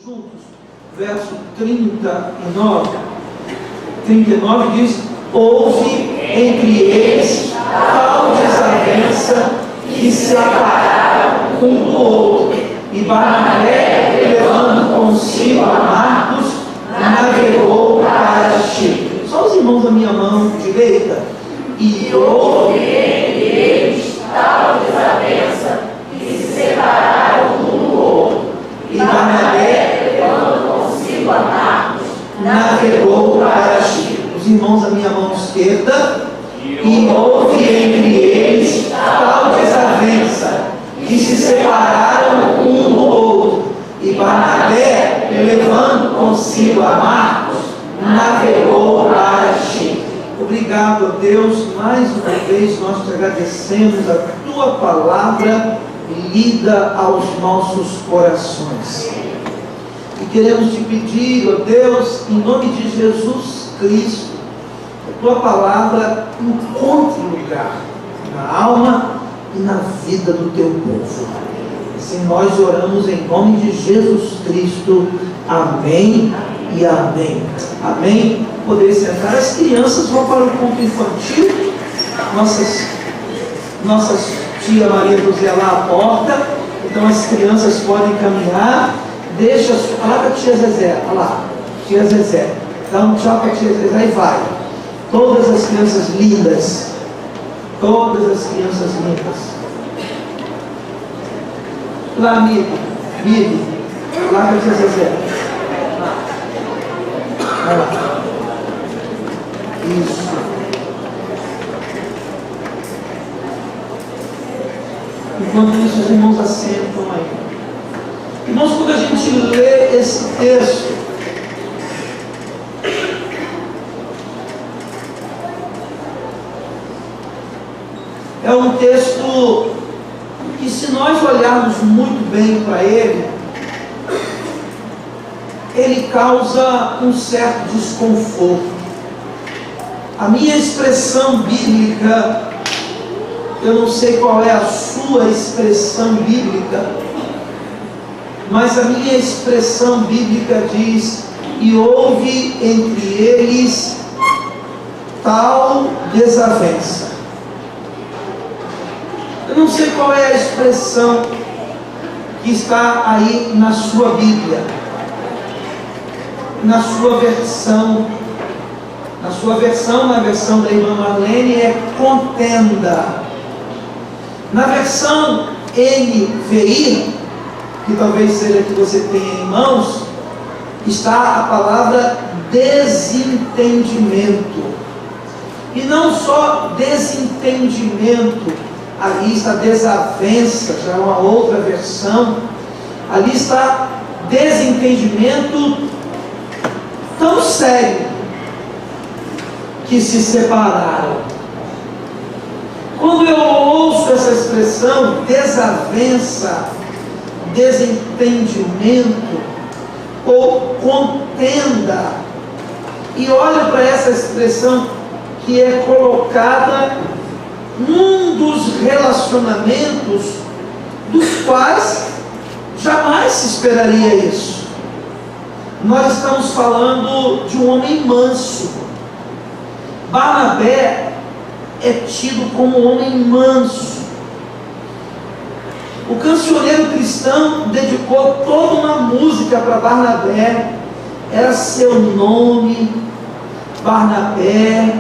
juntos, verso 39 diz: houve entre eles tal desavença que se separaram um do outro, e Barnabé, levando consigo a Marcos, navegou para Chipre. Só os irmãos da minha mão direita. E houve entre eles tal desavença que se separaram um do outro, e Barnabé, levando consigo a Marcos, navegou para Chipre. Os irmãos da minha mão esquerda. E houve entre eles tal desavença que se separaram um do outro, e Barnabé, levando consigo a Marcos, navegou para Chipre. Obrigado a Deus, mais uma vez nós te agradecemos a tua palavra lida aos nossos corações. E queremos te pedir, ó Deus, em nome de Jesus Cristo, que a tua palavra encontre lugar na alma e na vida do teu povo. Assim nós oramos em nome de Jesus Cristo. Amém e amém. Amém. Poder sentar. As crianças vão para o culto infantil. Nossas tia Maria José lá à porta. Então as crianças podem caminhar. Deixa lá para a tia Zezé. Olha lá, tia Zezé. Dá um tchau para a tia Zezé e vai. Todas as crianças lindas. Todas as crianças lindas. Lá, Miri. Lá para a tia Zezé. Vai lá. Isso. Enquanto isso, os irmãos assentam aí. Irmãos, quando a gente lê esse texto, é um texto que, se nós olharmos muito bem para ele causa um certo desconforto. A minha expressão bíblica, eu não sei qual é a sua expressão bíblica, mas a minha expressão bíblica diz: e houve entre eles tal desavença. Eu não sei qual é a expressão que está aí na sua Bíblia, na sua versão. Na versão da irmã Marlene é contenda. Na versão NVI, que talvez seja a que você tenha em mãos, está a palavra desentendimento. E não só desentendimento, ali está desavença, já é uma outra versão. Ali está desentendimento tão sério que se separaram. Quando eu ouço essa expressão, desavença, desentendimento ou contenda, e olho para essa expressão que é colocada num dos relacionamentos dos quais jamais se esperaria isso. Nós estamos falando de um homem manso. Barnabé é tido como um homem manso. O cancioneiro cristão dedicou toda uma música para Barnabé. Era seu nome, Barnabé,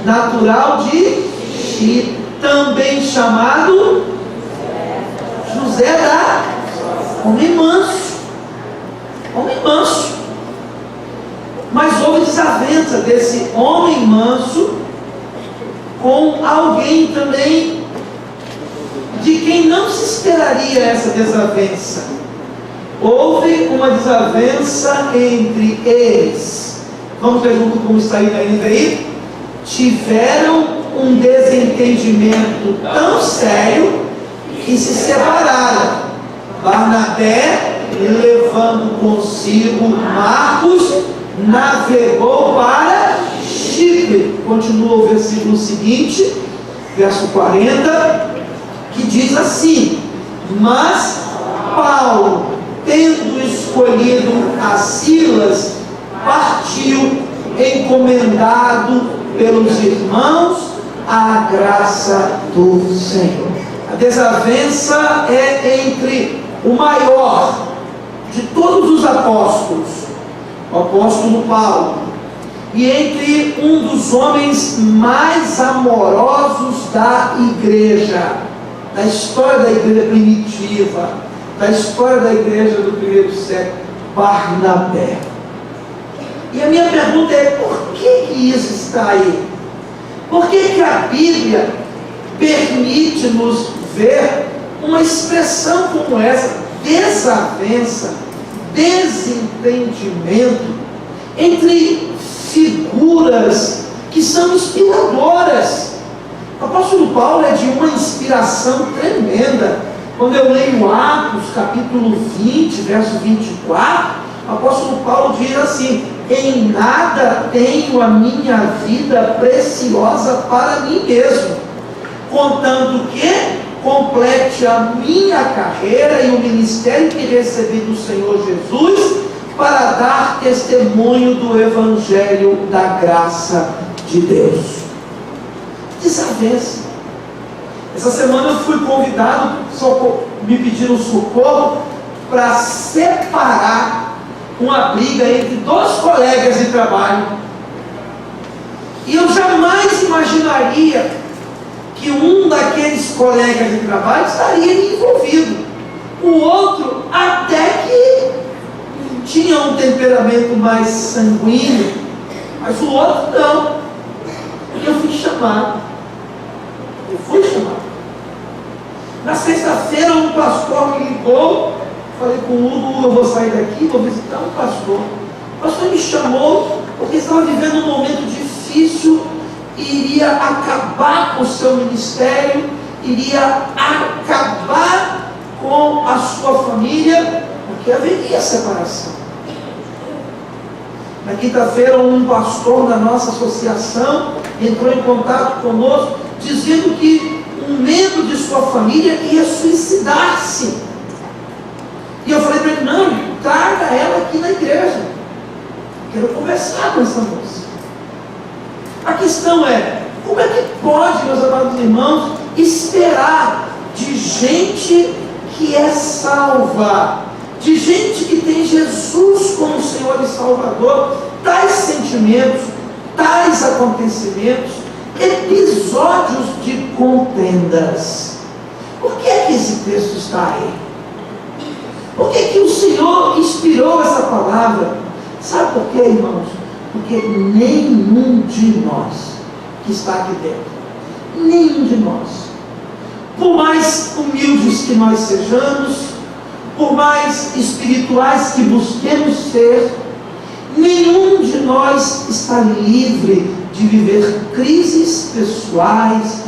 natural de Chipre, também chamado José da homem manso. Homem manso. Mas houve desavença desse homem manso com alguém também de quem não se esperaria essa desavença. Houve uma desavença entre eles. Vamos ver junto como está aí na NVI. Tiveram um desentendimento tão sério que se separaram. Barnabé, levando consigo Marcos, navegou para Chipre. Continua o versículo seguinte, verso 40, que diz assim: mas Paulo, tendo escolhido a Silas, partiu encomendado pelos irmãos à graça do Senhor. A desavença é entre o maior de todos os apóstolos, o apóstolo Paulo, e entre um dos homens mais amorosos da igreja, da história da igreja primitiva, da história da igreja do primeiro século, Barnabé. E a minha pergunta é: por que isso está aí? Por que a Bíblia permite-nos ver uma expressão como essa, desavença, desentendimento, entre figuras que são inspiradoras? O apóstolo Paulo é de uma inspiração tremenda. Quando eu leio Atos, capítulo 20, verso 24, o apóstolo Paulo diz assim: em nada tenho a minha vida preciosa para mim mesmo, contanto que complete a minha carreira e o ministério que recebi do Senhor Jesus, para dar testemunho do Evangelho da graça de Deus. Desavença. Essa semana eu fui convidado, me pediram socorro para separar uma briga entre dois colegas de trabalho. E eu jamais imaginaria que um daqueles colegas de trabalho estaria envolvido. O outro até que tinha um temperamento mais sanguíneo, mas o outro não. E eu fui chamado. Na sexta-feira um pastor me ligou. Falei com o Hugo: eu vou sair daqui, vou visitar um pastor. O pastor me chamou porque estava vivendo um momento difícil e iria acabar com o seu ministério, iria acabar com a sua família, porque haveria separação. Na quinta-feira um pastor da nossa associação entrou em contato conosco, dizendo que um membro de sua família ia suicidar-se. E eu falei para ele: não, traga ela aqui na igreja, quero conversar com essa moça. A questão é: como é que pode, meus amados irmãos, esperar de gente que é salva, de gente que tem Jesus como Senhor e Salvador, tais sentimentos, tais acontecimentos, episódios de contendas? Por que é que esse texto está aí? Por que o Senhor inspirou essa palavra? Sabe por quê, irmãos? Porque nenhum de nós que está aqui dentro, nenhum de nós, por mais humildes que nós sejamos, por mais espirituais que busquemos ser, nenhum de nós está livre de viver crises pessoais,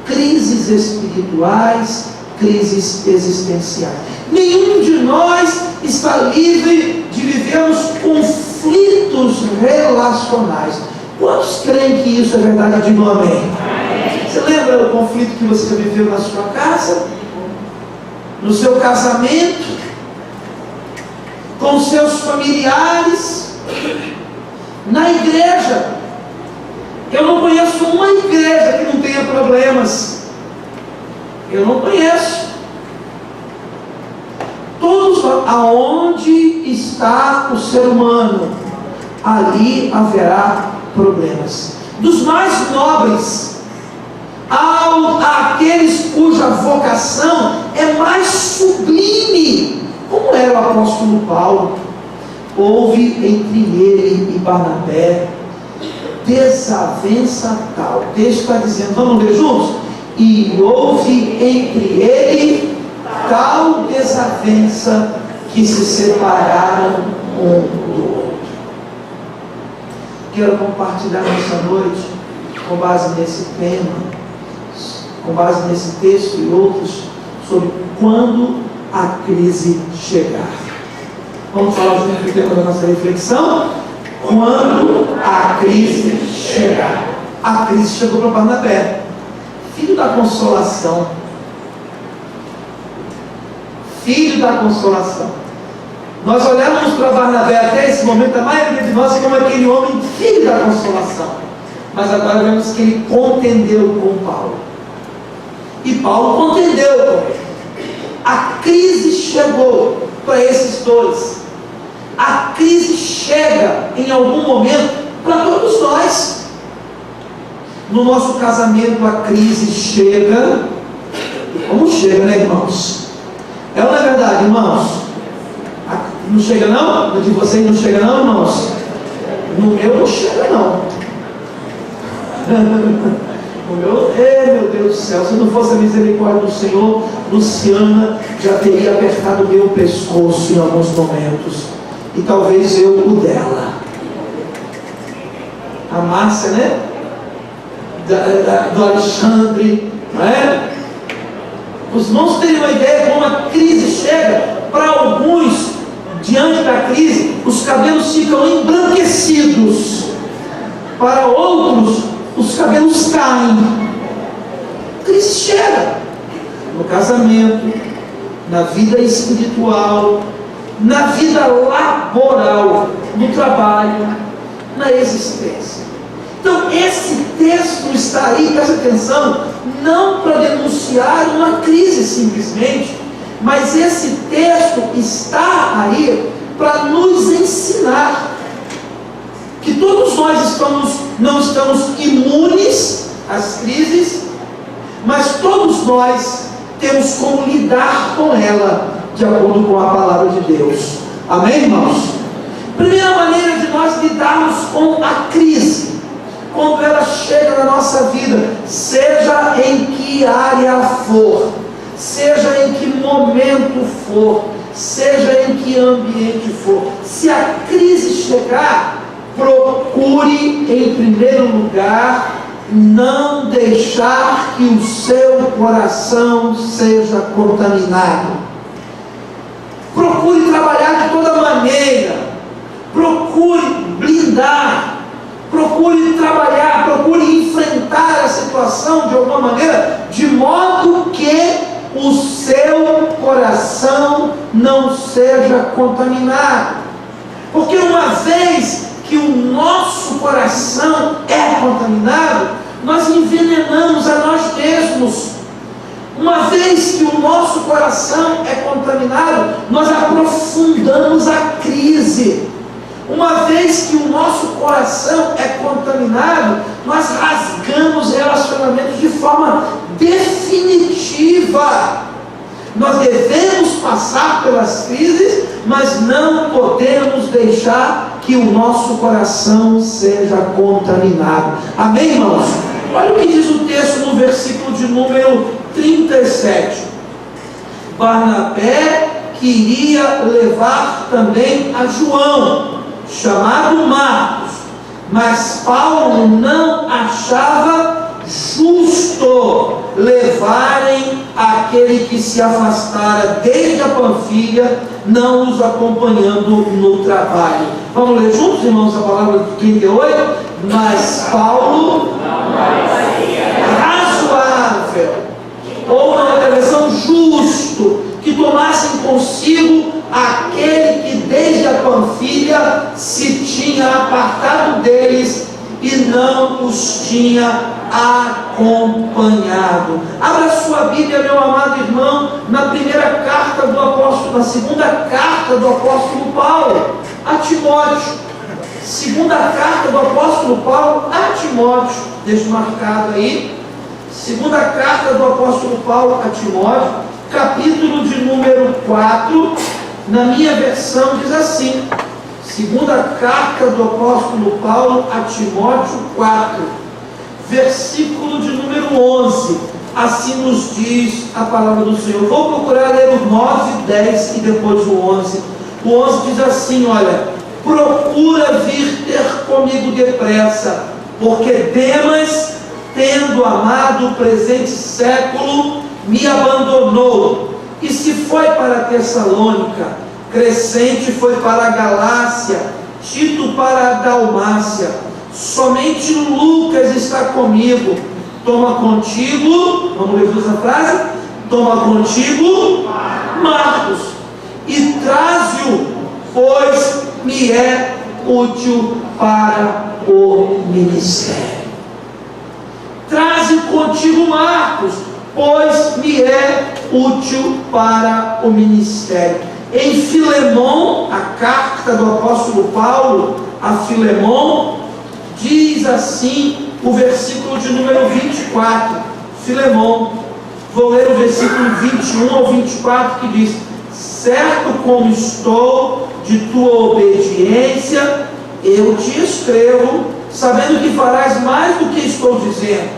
crises espirituais, crises existenciais. Nenhum de nós está livre de vivermos conflitos relacionais. Quantos creem que isso é verdade? Digam amém. Você lembra do conflito que você viveu na sua casa, no seu casamento, com seus familiares, na igreja? Eu não conheço uma igreja que não tenha problemas. Eu não conheço. Todos, aonde está o ser humano, ali haverá problemas. Dos mais nobres àqueles cuja vocação é mais sublime, como era o apóstolo Paulo. Houve entre ele e Barnabé desavença tal. O texto está dizendo, vamos ler juntos? E houve entre ele tal desavença que se separaram um do outro. Quero compartilhar nessa noite, com base nesse tema, com base nesse texto e outros, sobre quando a crise chegar. Vamos falar junto com o tema da nossa reflexão? Quando a crise chegar. A crise chegou para Barnabé, filho da consolação. Filho da consolação. Nós olhamos para Barnabé até esse momento, a maioria de nós como aquele homem filho da consolação. Mas agora vemos que ele contendeu com Paulo. E Paulo contendeu com ele. A crise chegou para esses dois. A crise chega em algum momento para todos nós. No nosso casamento a crise chega. Como chega, né, irmãos? É ou não é verdade, irmãos? Não chega não? No de vocês não chega não, irmãos? No meu não chega não. O meu, meu Deus do céu, se não fosse a misericórdia do Senhor, Luciana já teria apertado o meu pescoço em alguns momentos. E talvez eu o dela. A Márcia, né? Do Alexandre, não é? Os irmãos terem uma ideia como a crise chega. Para alguns, diante da crise, os cabelos ficam embranquecidos. Para outros, os cabelos caem. A crise chega no casamento, na vida espiritual, na vida laboral, no trabalho, na existência. Então esse texto está aí, presta atenção, não para denunciar uma crise simplesmente, mas esse texto está aí para nos ensinar que todos nós não estamos imunes às crises, mas todos nós temos como lidar com ela, de acordo com a palavra de Deus. Amém, irmãos? Primeira maneira de nós lidarmos com a crise, quando ela chega na nossa vida, seja em que área for, seja em que momento for, seja em que ambiente for, se a crise chegar, procure em primeiro lugar não deixar que o seu coração seja contaminado. Procure trabalhar de toda maneira, procure blindar, procure trabalhar, procure enfrentar a situação de alguma maneira, de modo que o seu coração não seja contaminado. Porque uma vez que o nosso coração é contaminado, nós envenenamos a nós mesmos. Uma vez que o nosso coração é contaminado, nós aprofundamos a crise. Uma vez que o nosso coração é contaminado, nós rasgamos relacionamentos de forma definitiva. Nós devemos passar pelas crises, mas não podemos deixar que o nosso coração seja contaminado. Amém, irmãos? Olha o que diz o texto no versículo de número 37. Barnabé queria levar também a João, chamado Marcos, mas Paulo não achava justo levarem aquele que se afastara desde a Panfilha, não os acompanhando no trabalho. Vamos ler juntos, irmãos, a palavra de 38? Mas Paulo razoável, ou na outra versão, justo, que tomassem consigo aquele que desde a Panfilha se tinha apartado deles e não os tinha acompanhado. Abra sua Bíblia, meu amado irmão, na primeira carta do apóstolo, na segunda carta do apóstolo Paulo a Timóteo. Segunda carta do apóstolo Paulo a Timóteo, deixa marcado aí. Segunda carta do apóstolo Paulo a Timóteo, capítulo de número 4, na minha versão diz assim. Segunda carta do apóstolo Paulo a Timóteo 4, versículo de número 11, assim nos diz a palavra do Senhor. Vou procurar ler o 9, 10 e depois o 11. O 11 diz assim, olha: procura vir ter comigo depressa, porque Demas, tendo amado o presente século, me abandonou, e se foi para Tessalônica. Crescente foi para a Galácia, Tito para a Dalmácia. Somente Lucas está comigo. Toma contigo, vamos ler essa frase? Toma contigo Marcos, e traze-o pois me é útil para o ministério. Traze contigo Marcos, pois me é útil para o ministério. Em Filemão, a carta do apóstolo Paulo a Filemão, diz assim o versículo de número 24. Filemão, vou ler o versículo 21 ao 24, que diz: certo como estou de tua obediência, eu te escrevo, sabendo que farás mais do que estou dizendo,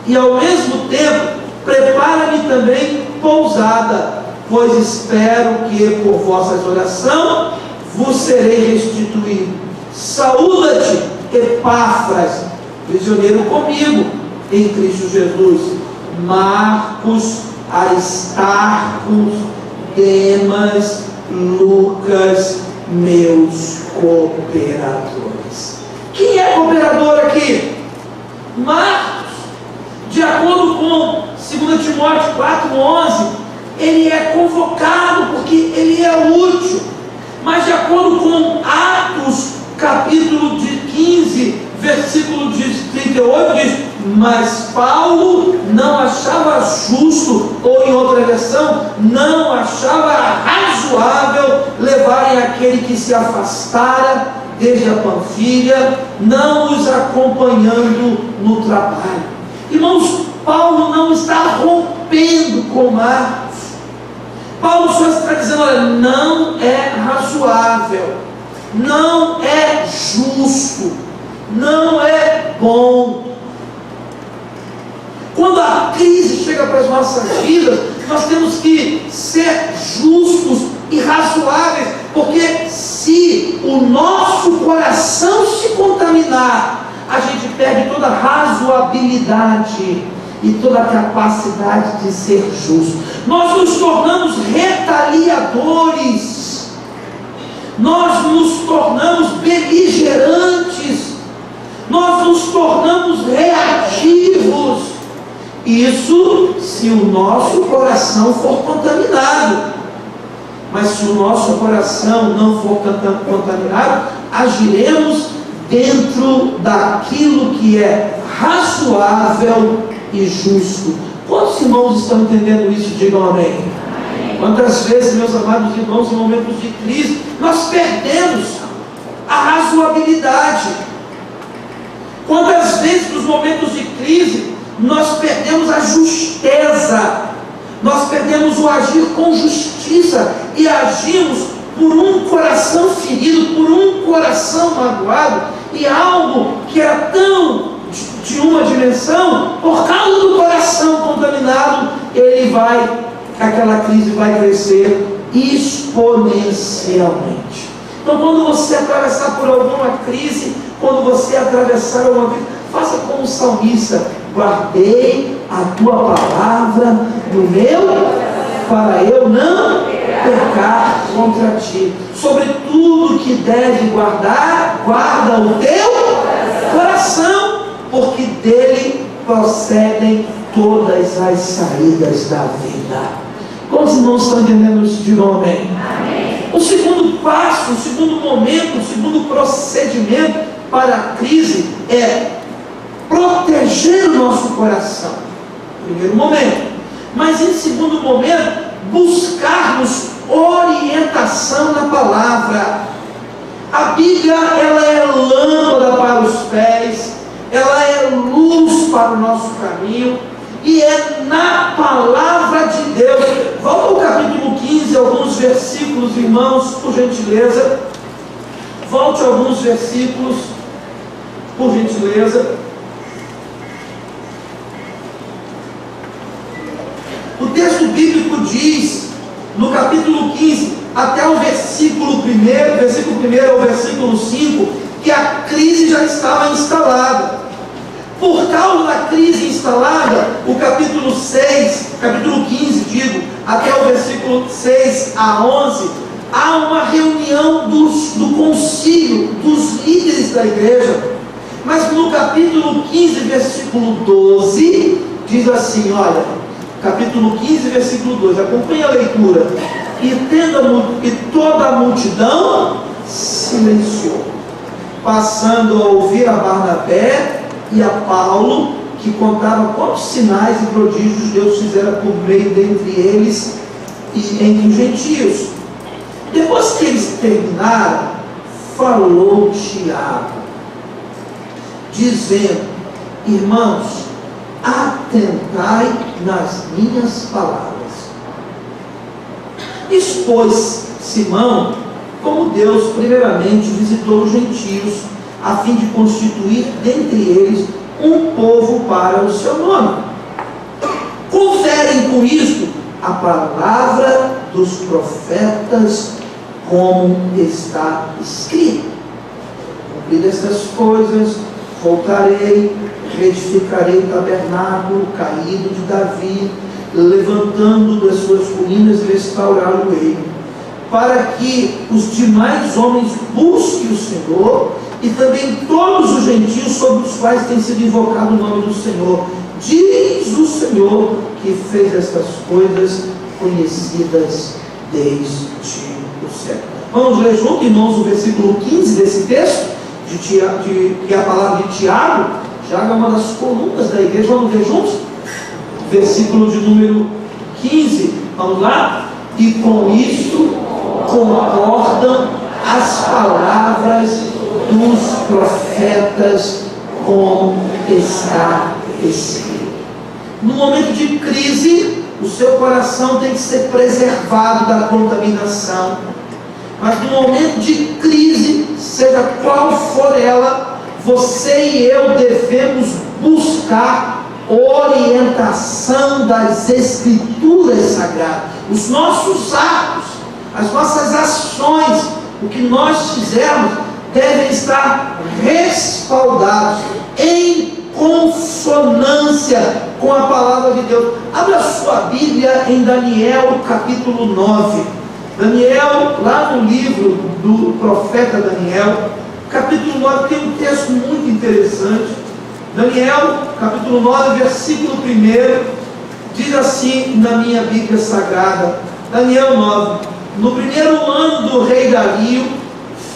e ao mesmo tempo prepara-me também pousada, pois espero que por vossa oração vos serei restituído. Saúda-te, Epáfras, prisioneiro comigo em Cristo Jesus, Marcos, Aristarco, Demas, Lucas, meus cooperadores. Quem é cooperador aqui? Marcos, de acordo com 2 Timóteo 4,11, ele é convocado porque ele é útil. Mas de acordo com Atos, capítulo de 15, versículo de 38, diz: mas Paulo não achava justo, ou em outra versão, não achava razoável levarem aquele que se afastara desde a Panfilha, não os acompanhando no trabalho. Irmãos, Paulo não está rompendo com Marcos. Paulo só está dizendo: olha, não é razoável, não é justo, não é bom. Quando a crise chega para as nossas vidas, nós temos que ser justos e razoáveis, porque se o nosso coração se contaminar, a gente perde toda a razoabilidade e toda a capacidade de ser justo. Nós nos tornamos retaliadores, nós nos tornamos beligerantes, nós nos tornamos reativos. Isso se o nosso coração for contaminado. Mas se o nosso coração não for contaminado, agiremos dentro daquilo que é razoável e justo. Quantos irmãos estão entendendo isso? Digam amém. Quantas vezes, meus amados irmãos, em momentos de crise, nós perdemos a razoabilidade? Quantas vezes, nos momentos de crise, nós perdemos a justeza, nós perdemos o agir com justiça e agimos por um coração ferido, por um coração magoado, e algo que era tão de uma dimensão, por causa do coração contaminado, aquela crise vai crescer exponencialmente. Então, quando você atravessar por alguma crise, quando você atravessar alguma crise, faça como o salmista: guardei a tua palavra no meu, para eu não pecar contra ti. Sobre tudo que deve guardar, guarda o teu coração, porque dele procedem todas as saídas da vida. Quantos irmãos estão entendendo isso? Digam amém. O segundo passo, o segundo momento, o segundo procedimento para a crise é proteger o nosso coração. Primeiro momento. Mas em segundo momento, buscarmos orientação na palavra. A Bíblia, ela é lâmpada para os pés, ela é luz para o nosso caminho, e é na palavra de Deus. Vamos ao capítulo 15, alguns versículos, irmãos, por gentileza. Volte a alguns versículos, por gentileza. O texto bíblico diz, no capítulo 15, até o versículo 1 ao versículo 5, que a crise já estava instalada. Por causa da crise instalada, o capítulo 15, até o versículo 6 a 11, há uma reunião do concílio, dos líderes da igreja. Mas no capítulo 15, versículo 12, diz assim, olha, capítulo 15, versículo 12, acompanha a leitura. E toda a multidão silenciou, passando a ouvir a Barnabé e a Paulo, que contavam quantos sinais e prodígios Deus fizera por meio dentre eles e entre os gentios. Depois que eles terminaram, falou Tiago, dizendo: irmãos, atentai nas minhas palavras. Expôs Simão como Deus primeiramente visitou os gentios, a fim de constituir dentre eles um povo para o seu nome. Conferem com isto a palavra dos profetas, como está escrito: cumpridas estas coisas, voltarei, reedificarei o tabernáculo caído de Davi, levantando das suas ruínas e restaurá-lo-ei, para que os demais homens busquem o Senhor, e também todos os gentios sobre os quais tem sido invocado o nome do Senhor. Diz o Senhor que fez estas coisas conhecidas desde o século. Vamos ler junto, irmãos, o versículo 15 desse texto, que é a palavra de Tiago. Tiago é uma das colunas da igreja. Vamos ler juntos? Versículo de número 15. Vamos lá? E com isto concordam as palavras dos profetas, como está escrito. No momento de crise, o seu coração tem que ser preservado da contaminação. Mas no momento de crise, seja qual for ela, você e eu devemos buscar orientação das Escrituras Sagradas. Os nossos atos, as nossas ações, o que nós fizermos, devem estar respaldados em consonância com a palavra de Deus. Abra sua Bíblia em Daniel capítulo 9. Daniel, lá no livro do profeta Daniel, capítulo 9, tem um texto muito interessante. Daniel, capítulo 9, versículo 1, diz assim na minha Bíblia Sagrada, Daniel 9: no primeiro ano do rei Dario,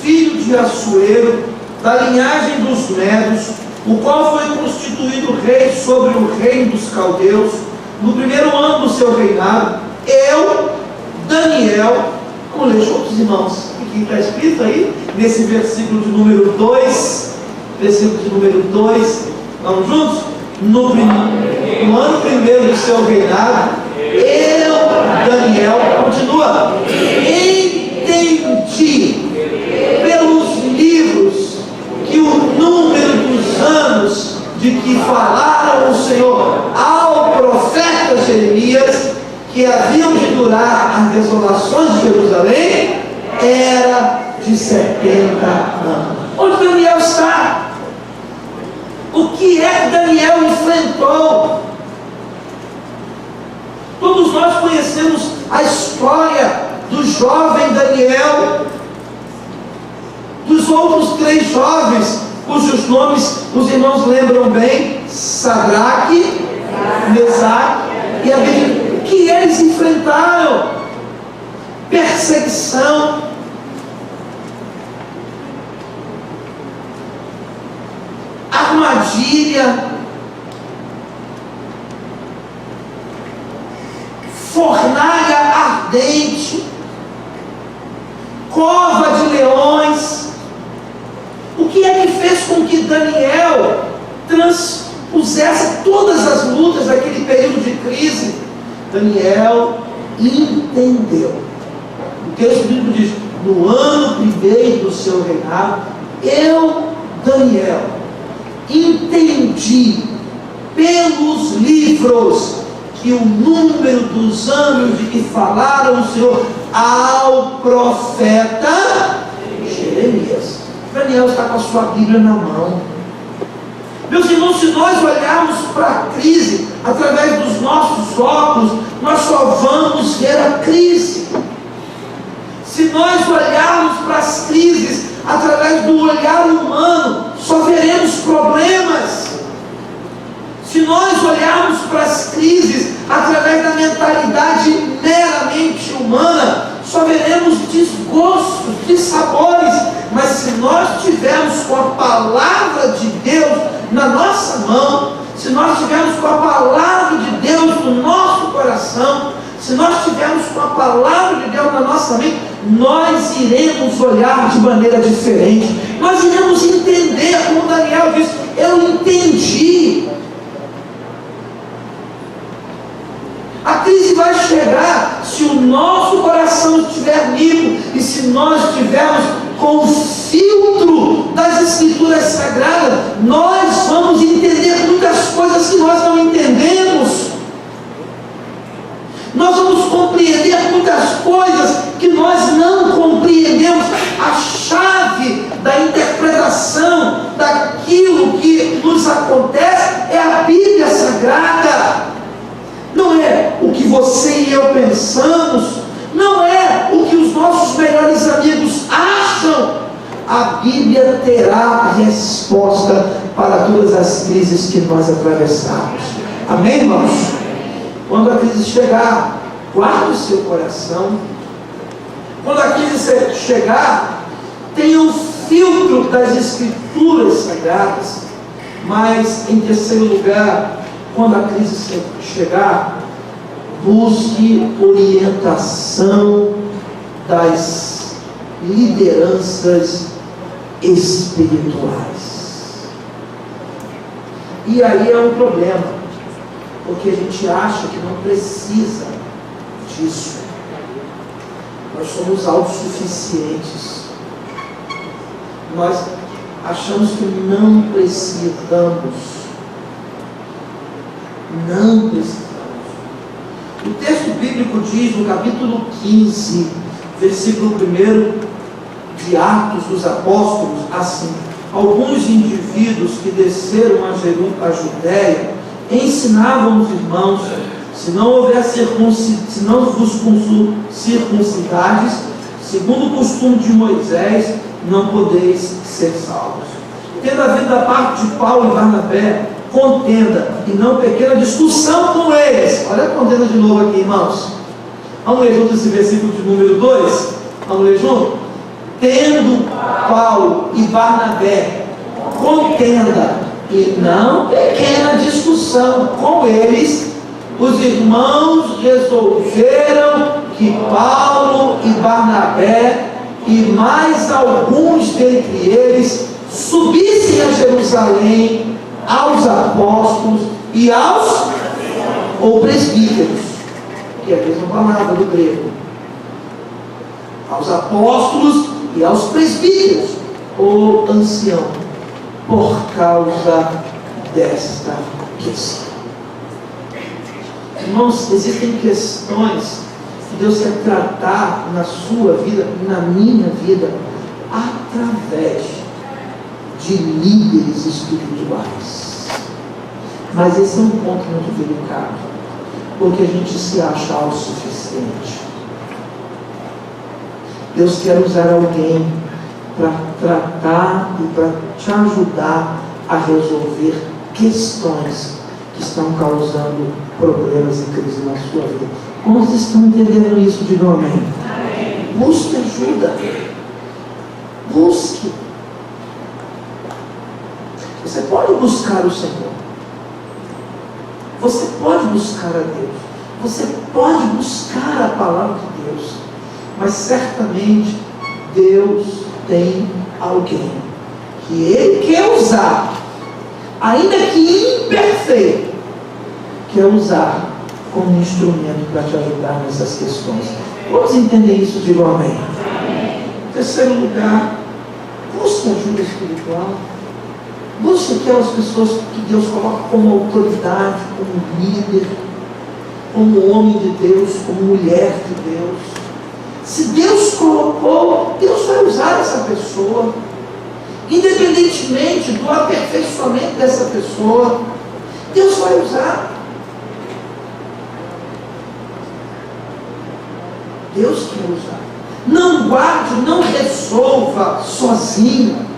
filho de Assuero, da linhagem dos Medos, o qual foi constituído rei sobre o reino dos caldeus, no primeiro ano do seu reinado, eu, Daniel, vamos ler juntos, irmãos, o que está escrito aí, nesse versículo de número 2, vamos juntos? No ano primeiro do seu reinado, eu, Daniel, continua, entendi pelos livros que o número dos anos de que falaram o Senhor ao profeta Jeremias, que haviam de durar as desolações de Jerusalém, era de 70 anos. Onde Daniel está? O que é que Daniel enfrentou? Todos nós conhecemos a história do jovem Daniel, dos outros 3 jovens, cujos nomes os irmãos lembram bem: Sadraque, Mesaque e Abednego. Que eles enfrentaram perseguição, armadilha, fornalha ardente, cova de leões. O que é que fez com que Daniel transpusesse todas as lutas daquele período de crise? Daniel entendeu. O texto bíblico diz: no ano primeiro do seu reinado, eu, Daniel, entendi pelos livros que o número dos anos de que falaram o Senhor ao profeta Jeremias. Daniel está com a sua Bíblia na mão. Meus irmãos, se nós olharmos para a crise através dos nossos óculos, nós só vamos ver a crise. Se nós olharmos para as crises através do olhar humano, só veremos problemas. Se nós olharmos para as crises através da mentalidade meramente humana, só veremos desgosto. gostos, de sabores, mas se nós tivermos com a palavra de Deus na nossa mão, se nós tivermos com a palavra de Deus no nosso coração, se nós tivermos com a palavra de Deus na nossa mente, nós iremos olhar de maneira diferente, nós iremos entender, como Daniel disse, eu entendi. A crise vai chegar se o nosso coração estiver limpo e se nós estivermos com o filtro das Escrituras Sagradas, nós vamos entender muitas coisas que nós não entendemos. Nós vamos compreender muitas coisas que nós não compreendemos. A chave da interpretação daquilo que nos acontece é a Bíblia Sagrada. Não é o que você e eu pensamos, não é o que os nossos melhores amigos acham. A Bíblia terá a resposta para todas as crises que nós atravessamos. Amém, irmãos? Quando a crise chegar, guarde o seu coração. Quando a crise chegar, tenha um filtro das Escrituras Sagradas. Mas, em terceiro lugar, quando a crise chegar, busque orientação das lideranças espirituais. E aí é um problema, porque a gente acha que não precisa disso. Nós somos autossuficientes. Nós achamos que não precisamos. Não precisamos. O texto bíblico diz no capítulo 15, versículo 1 de Atos dos Apóstolos, assim: alguns indivíduos que desceram a Judéia ensinavam os irmãos: se não houver se não vos circuncidades, segundo o costume de Moisés, não podeis ser salvos. Tendo havido da parte de Paulo e Barnabé contenda e não pequena discussão com eles. Olha a contenda de novo aqui, irmãos. Vamos ler junto esse versículo de número 2? Vamos ler junto? Tendo Paulo e Barnabé contenda e não pequena discussão com eles, os irmãos resolveram que Paulo e Barnabé e mais alguns dentre eles subissem a Jerusalém aos apóstolos e aos ou presbíteros, que é a mesma palavra do grego, aos apóstolos e aos presbíteros ou ancião, por causa desta questão. Irmãos, existem questões que Deus quer tratar na sua vida, na minha vida, através de líderes espirituais. Mas esse é um ponto muito delicado, porque a gente se acha autossuficiente. Deus quer usar alguém para tratar e para te ajudar a resolver questões que estão causando problemas e crise na sua vida. Como vocês estão entendendo isso? Digam amém. Busque ajuda. Busque. Você pode buscar o Senhor. Você pode buscar a Deus. Você pode buscar a palavra de Deus. Mas certamente Deus tem alguém que Ele quer usar, ainda que imperfeito, quer usar como instrumento para te ajudar nessas questões. Vamos entender isso de igual amém? Em terceiro lugar, busque ajuda espiritual. Busque aquelas pessoas que Deus coloca como autoridade, como líder, como homem de Deus, como mulher de Deus. Se Deus colocou, Deus vai usar essa pessoa, independentemente do aperfeiçoamento dessa pessoa, Deus vai usar. Deus quer usar. Não guarde, não resolva sozinho.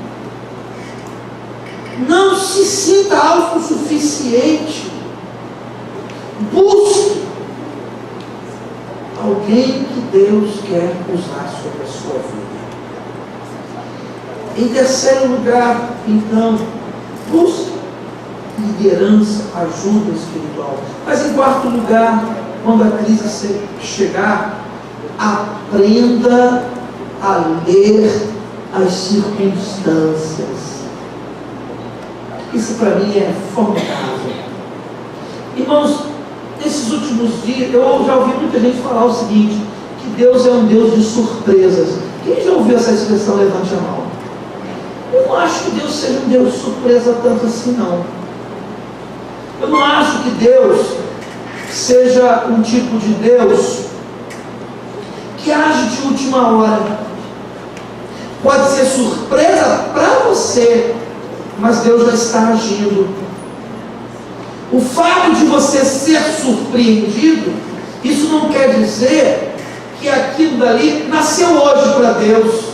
Não se sinta autossuficiente. Busque alguém alguém que Deus quer usar sobre a sua vida. Em terceiro lugar, então, busque liderança, ajuda espiritual. Mas em quarto lugar, quando a crise chegar, aprenda a ler as circunstâncias. Isso para mim é formidável. Irmãos, nesses últimos dias, eu já ouvi muita gente falar o seguinte, que Deus é um Deus de surpresas. Quem já ouviu essa expressão, levante a mão. Eu não acho que Deus seja um Deus de surpresa tanto assim, não. Eu não acho que Deus seja um tipo de Deus que age de última hora. Pode ser surpresa para você, mas Deus já está agindo. O fato de você ser surpreendido, isso não quer dizer que aquilo dali nasceu hoje para Deus.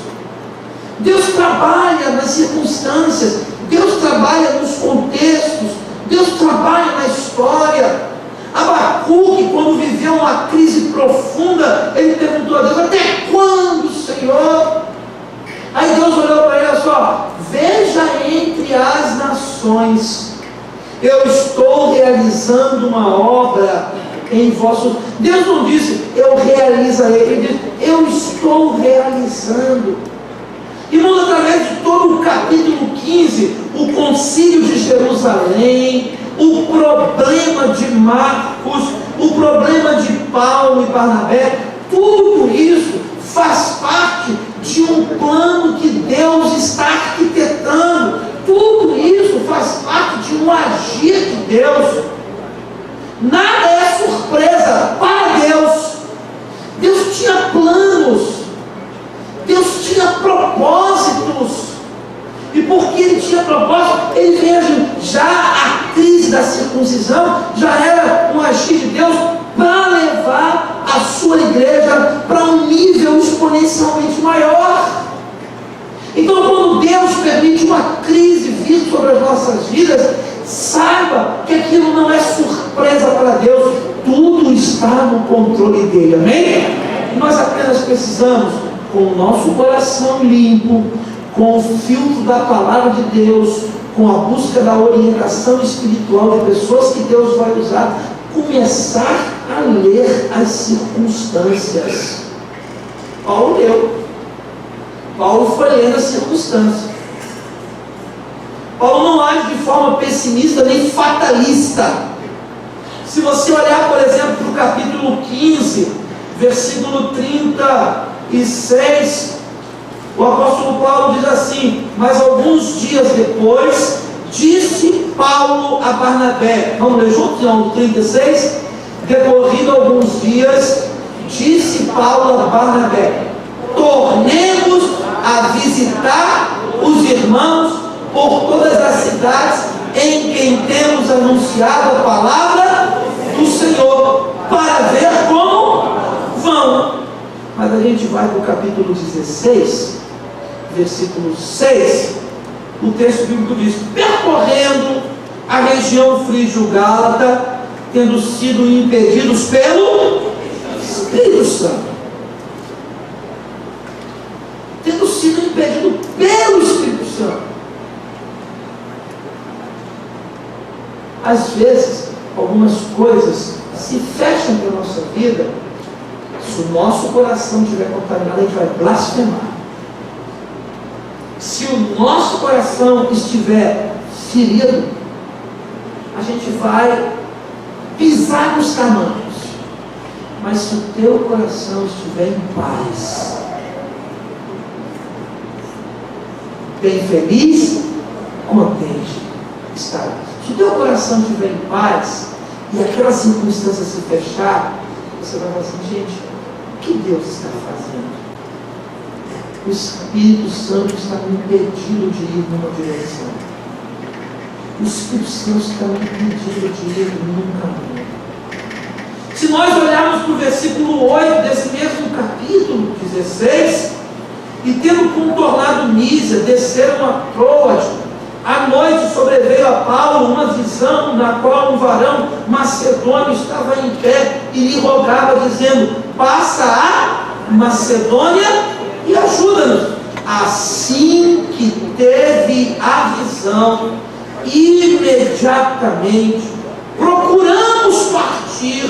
Deus trabalha nas circunstâncias, Deus trabalha nos contextos, Deus trabalha na história. Abacuque, quando viveu uma crise profunda, ele perguntou a Deus: até quando, Senhor? Aí Deus olhou para ele e falou: veja entre as nações, eu estou realizando uma obra em vossos. Deus não disse eu realizarei, ele disse eu estou realizando. Irmãos, através de todo o capítulo 15, o concílio de Jerusalém, o problema de Marcos, o problema de Paulo e Barnabé, tudo isso faz parte de um plano que Deus está arquitetando. Tudo isso faz parte de um agir de Deus. Nada é surpresa para Deus. Deus tinha planos, Deus tinha propósitos. E porque ele tinha propósito, ele veja, já a crise da circuncisão já era um agir de Deus para levar a sua igreja para um nível exponencialmente maior. Então, quando Deus permite uma crise vir sobre as nossas vidas, saiba que aquilo não é surpresa para Deus, tudo está no controle dele, amém? E nós apenas precisamos, com o nosso coração limpo, com o filtro da palavra de Deus, com a busca da orientação espiritual de pessoas que Deus vai usar, começar a ler as circunstâncias. Paulo leu. Paulo foi lendo as circunstâncias. Paulo não age de forma pessimista nem fatalista. Se você olhar, por exemplo, para o capítulo 15, versículo 36, o apóstolo Paulo diz assim: mas alguns dias depois, disse Paulo a Barnabé, vamos ler juntos, no 36, decorrido alguns dias, disse Paulo a Barnabé: tornemos a visitar os irmãos por todas as cidades em quem temos anunciado a palavra do Senhor, para ver como vão. Mas a gente vai para o capítulo 16, versículo 6, o texto bíblico diz: percorrendo a região frígio-gálata, tendo sido impedidos pelo Espírito Santo. Tendo sido impedido pelo Espírito Santo. Às vezes, algumas coisas se fecham para a nossa vida. Se o nosso coração estiver contaminado, a gente vai blasfemar. Se o nosso coração estiver ferido, a gente vai pisar nos tamanhos. Mas se o teu coração estiver em paz, bem feliz, contente estará. Se o teu coração estiver em paz e aquela circunstância se fechar, você vai falar assim: gente, o que Deus está fazendo? O Espírito Santo está me impedindo de ir numa direção. O Espírito Santo está me impedindo de ir num caminho. Se nós olharmos para o versículo 8 desse mesmo capítulo 16, e tendo contornado Mísia, desceram a Troade. À noite sobreveio a Paulo uma visão na qual um varão macedônio estava em pé e lhe rogava, dizendo: passa a Macedônia e ajuda-nos. Assim que teve a visão, imediatamente procuramos partir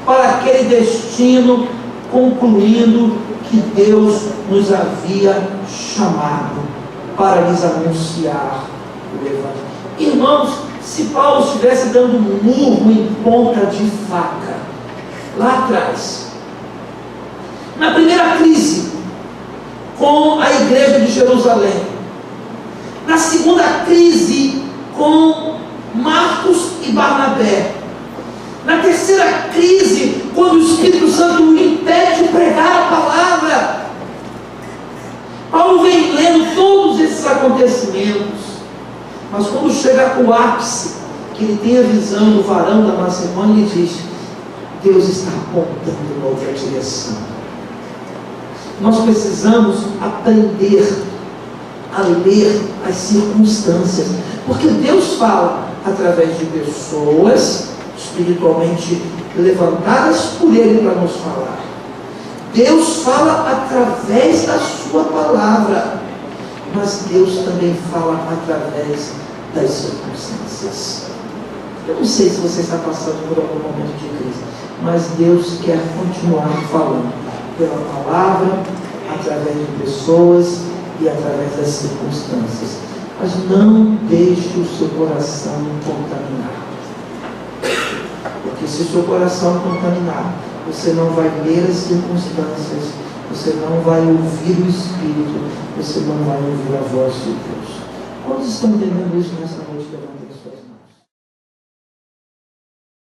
para aquele destino, concluindo que Deus nos havia chamado para lhes anunciar o Evangelho. Irmãos, se Paulo estivesse dando um murro em ponta de faca, lá atrás, na primeira crise com a igreja de Jerusalém, na segunda crise com Marcos e Barnabé, na terceira crise, quando o Espírito Santo o impede de pregar a palavra, Paulo vem lendo todos esses acontecimentos, mas quando chega ao ápice, que ele tem a visão do varão da Macedônia, ele diz: Deus está apontando em outra direção. Nós precisamos aprender a ler as circunstâncias, porque Deus fala através de pessoas espiritualmente levantadas por Ele para nos falar. Deus fala através da sua palavra, mas Deus também fala através das circunstâncias. Eu não sei se você está passando por algum momento de crise, mas Deus quer continuar falando pela palavra, através de pessoas e através das circunstâncias. Mas não deixe o seu coração contaminar, porque se o seu coração contaminar, você não vai ler as circunstâncias, você não vai ouvir o Espírito, você não vai ouvir a voz de Deus. Quantos estão entendendo isso nessa noite?